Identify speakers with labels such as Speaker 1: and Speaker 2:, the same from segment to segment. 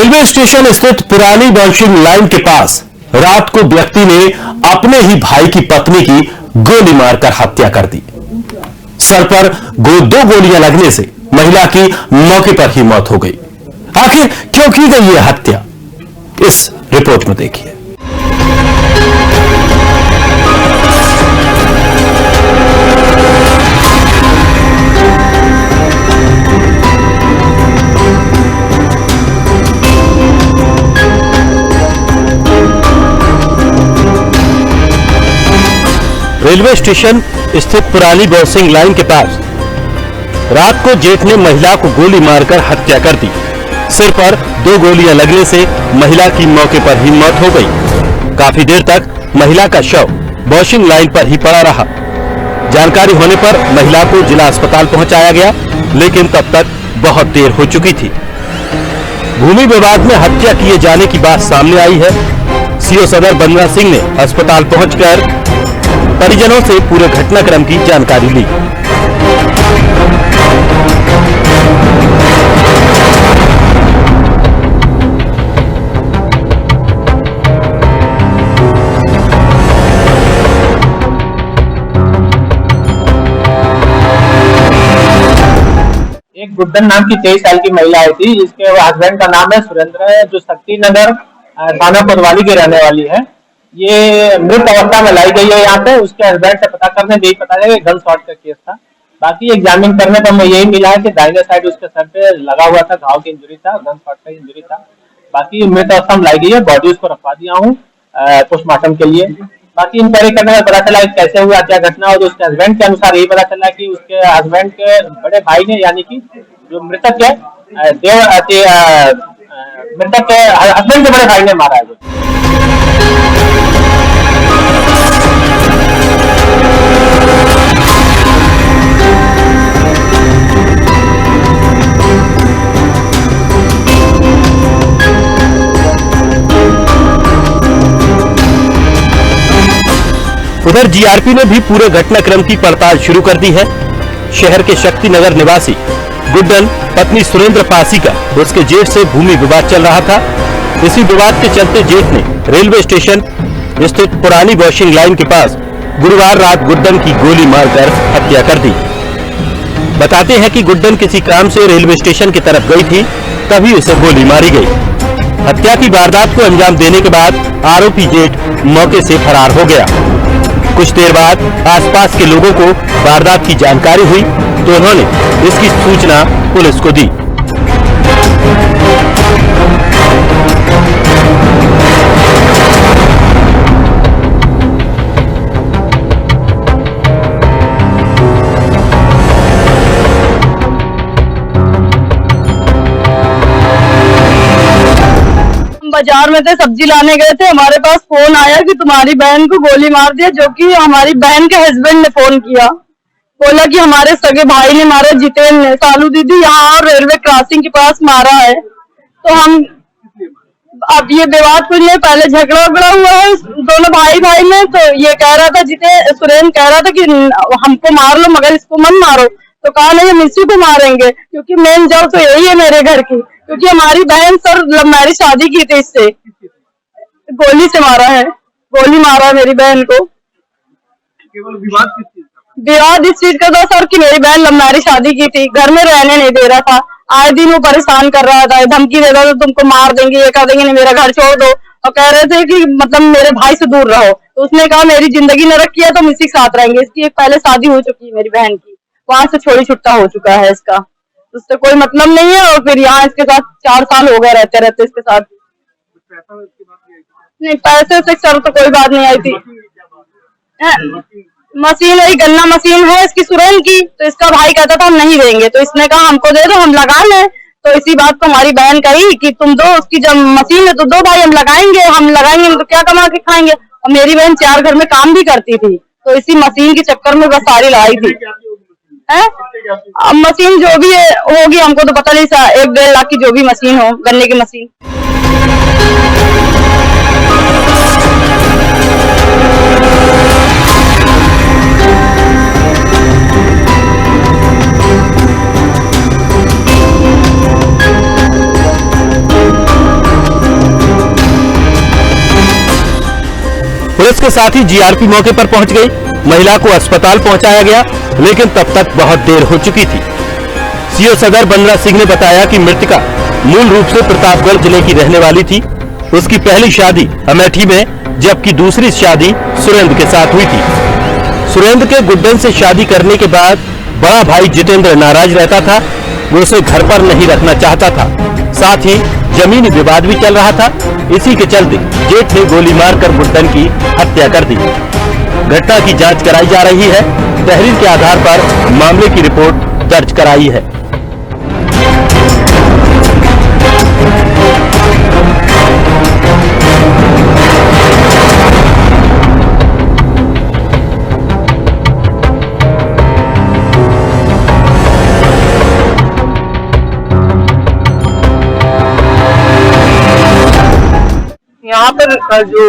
Speaker 1: Railway station स्थित पुरानी washing line के पास रात को व्यक्ति ने अपने ही भाई की पत्नी की गोली मारकर हत्या कर दी। सर पर दो गोलियां लगने से महिला की मौके पर ही मौत हो गई। आखिर क्यों की गई यह हत्या, इस रिपोर्ट में देखिए। रेलवे स्टेशन स्थित पुरानी वॉशिंग लाइन के पास रात को जेठ ने महिला को गोली मारकर हत्या कर दी। सिर पर 2 गोलियां लगने से महिला की मौके पर ही मौत हो गई। काफी देर तक महिला का शव वॉशिंग लाइन पर ही पड़ा रहा। जानकारी होने पर महिला को जिला अस्पताल पहुंचाया गया, लेकिन तब तक बहुत देर हो चुकी थी। भूमि विवाद में हत्या किए जाने की बात सामने आई है। सीओ सदर बंदना सिंह ने अस्पताल पहुंचकर परिजनों से पूरे घटनाक्रम की जानकारी ली।
Speaker 2: एक गुड्डन नाम की 23 साल की महिला आई थी, जिसके हस्बैंड का नाम है सुरेंद्र है, जो शक्ति नगर थाना कोतवाली की रहने वाली है। ये मृत अवस्था में लाई गई है। यहाँ पे उसके हस्बैंड से पता करने यही पता चला कि गन शॉट का केस था। बाकी एग्जामिन करने पर हमें यही मिला है कि दाहिने साइड उसके सर पे लगा हुआ था, घाव की इंजरी था, गन शॉट का इंजरी था। बाकी मृत अवस्था में लाई गई है। बॉडी उसको रखवा दिया हूँ पोस्टमार्टम के लिए। बाकी इंक्वायरी करने में पता चला कैसे हुआ, क्या घटना, और उसके हस्बैंड के अनुसार यही पता चला कि उसके हस्बैंड के बड़े भाई ने, यानी कि जो मृतक है मृतक के हस्बैंड के बड़े भाई ने मारा है।
Speaker 1: उधर जीआरपी ने भी पूरे घटनाक्रम की पड़ताल शुरू कर दी है। शहर के शक्ति नगर निवासी गुड्डन पत्नी सुरेंद्र पासी का उसके जेठ से भूमि विवाद चल रहा था। इसी विवाद के चलते जेठ ने रेलवे स्टेशन स्थित पुरानी वॉशिंग लाइन के पास गुरुवार रात गुड्डन की गोली मारकर हत्या कर दी। बताते हैं कि गुड्डन किसी काम से रेलवे स्टेशन की तरफ गई थी, तभी उसे गोली मारी गई। हत्या की वारदात को अंजाम देने के बाद आरोपी जेठ मौके से फरार हो गया। कुछ देर बाद आसपास के लोगों को वारदात की जानकारी हुई, तो उन्होंने इसकी सूचना पुलिस को दी।
Speaker 3: बाजार में थे, सब्जी लाने गए थे। हमारे पास फोन आया कि तुम्हारी बहन को गोली मार दिया, जो कि हमारी बहन के हस्बैंड ने फोन किया। बोला कि हमारे सगे भाई ने मारा, जितेंद्र ने। सालू दीदी यहाँ और रेलवे क्रॉसिंग के पास मारा है। तो हम अब ये विवाद कुछ नहीं, पहले झगड़ा हुआ है दोनों भाई में। तो ये कह रहा था, सुरेंद्र कह रहा था कि हमको मार लो मगर इसको मत मारो। तो कहा नहीं, हम इसी को मारेंगे, क्योंकि मेन जड़ तो यही है मेरे घर की। क्योंकि हमारी बहन सर लव मैरिज शादी की थी, इससे गोली से मारा है, गोली मारा है मेरी बहन को।
Speaker 2: केवल विवाद किस चीज का?
Speaker 3: विवाद इस चीज का था सर कि मेरी बहन लव मैरिज शादी की थी, घर में रहने नहीं दे रहा था। आए दिन वो परेशान कर रहा था, धमकी दे रहा था, तुमको मार देंगे, ये कर देंगे, नहीं मेरा घर छोड़ दो। और कह रहे थे कि मतलब मेरे भाई से दूर रहो। तो उसने कहा मेरी जिंदगी नरक किया तो हम इसी के साथ रहेंगे। इसकी एक पहले शादी हो चुकी है मेरी बहन की, वहां से छोड़ी छुट्टा हो चुका है इसका, उससे कोई मतलब नहीं है। और फिर यहाँ इसके साथ 4 साल हो गए रहते इसके साथ। नहीं, पैसे से सर तो कोई बात नहीं आई थी। मशीन है, गन्ना मशीन है इसकी सुरेंद्र की। तो इसका भाई कहता था हम नहीं देंगे, तो इसने कहा हमको दे दो, हम लगा लें। तो इसी बात को हमारी बहन कही कि तुम दो, उसकी जब मशीन है तो दो भाई, हम लगाएंगे तो क्या कमा के खाएंगे। और मेरी बहन 4 घर में काम भी करती थी, तो इसी मशीन के चक्कर में बस सारी लड़ाई थी। अब मशीन जो भी है होगी, हमको तो पता नहीं, 1-1.5 लाख की जो भी मशीन हो, गन्ने की मशीन।
Speaker 1: इसके साथ ही जीआरपी मौके पर पहुंच गई। महिला को अस्पताल पहुंचाया गया, लेकिन तब तक बहुत देर हो चुकी थी। सीओ सदर बंदरा सिंह ने बताया कि मृतका मूल रूप से प्रतापगढ़ जिले की रहने वाली थी। उसकी पहली शादी अमेठी में, जबकि दूसरी शादी सुरेंद्र के साथ हुई थी। सुरेंद्र के गुड्डन से शादी करने के बाद बड़ा भाई जितेंद्र नाराज रहता था। वो उसे घर पर नहीं रखना चाहता था। साथ ही जमीनी विवाद भी चल रहा था। इसी के चलते जेठ ने गोली मारकर गुड्डन की हत्या कर दी। घटना की जांच कराई जा रही है। तहरीर के आधार पर मामले की रिपोर्ट दर्ज कराई है।
Speaker 4: यहाँ पर जो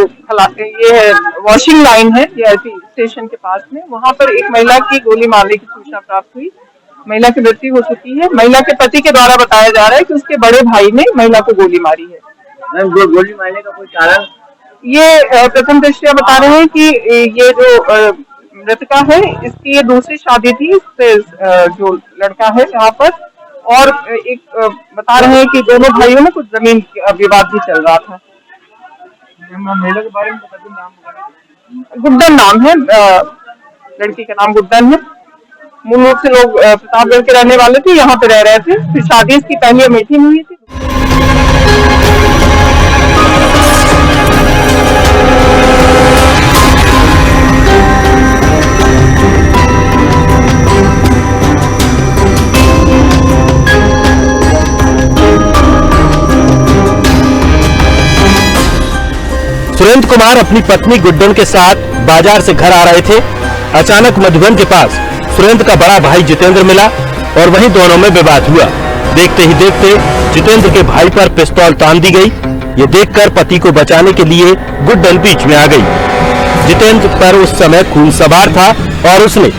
Speaker 4: ये है वॉशिंग लाइन है ये स्टेशन के पास में, वहाँ पर एक महिला की गोली मारने की सूचना प्राप्त हुई। महिला की मृत्यु हो चुकी है। महिला के पति के द्वारा बताया जा रहा है कि उसके बड़े भाई ने महिला को गोली मारी है।
Speaker 2: गोली मारने का कोई कारण?
Speaker 4: ये प्रथम दृष्टया बता रहे हैं कि ये जो मृतका है इसकी ये दूसरी शादी थी। इससे जो लड़का है यहाँ पर, और एक बता रहे हैं कि दोनों भाइयों में कुछ जमीन विवाद भी चल रहा था।
Speaker 2: महिला के बारे में नाम
Speaker 4: गुड्डन नाम है, लड़की का नाम गुड्डन है। मूल रूप से लोग प्रतापगढ़ के रहने वाले थे, यहाँ पे रह रहे थे। फिर शादी इसकी पहली अमेठी में हुई थी।
Speaker 1: सुरेंद्र कुमार अपनी पत्नी गुड्डन के साथ बाजार से घर आ रहे थे। अचानक मधुबन के पास सुरेंद्र का बड़ा भाई जितेंद्र मिला और वहीं दोनों में विवाद हुआ। देखते ही देखते जितेंद्र के भाई पर पिस्तौल तान दी गई। ये देखकर पति को बचाने के लिए गुड्डन बीच में आ गई। जितेंद्र पर उस समय खून सवार था और उसने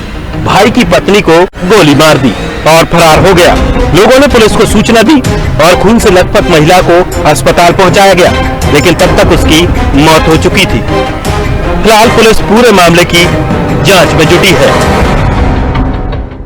Speaker 1: भाई की पत्नी को गोली मार दी और फरार हो गया। लोगों ने पुलिस को सूचना दी और खून से लथपथ महिला को अस्पताल पहुंचाया गया, लेकिन तब तक उसकी मौत हो चुकी थी। फिलहाल पुलिस पूरे मामले की जांच में जुटी है।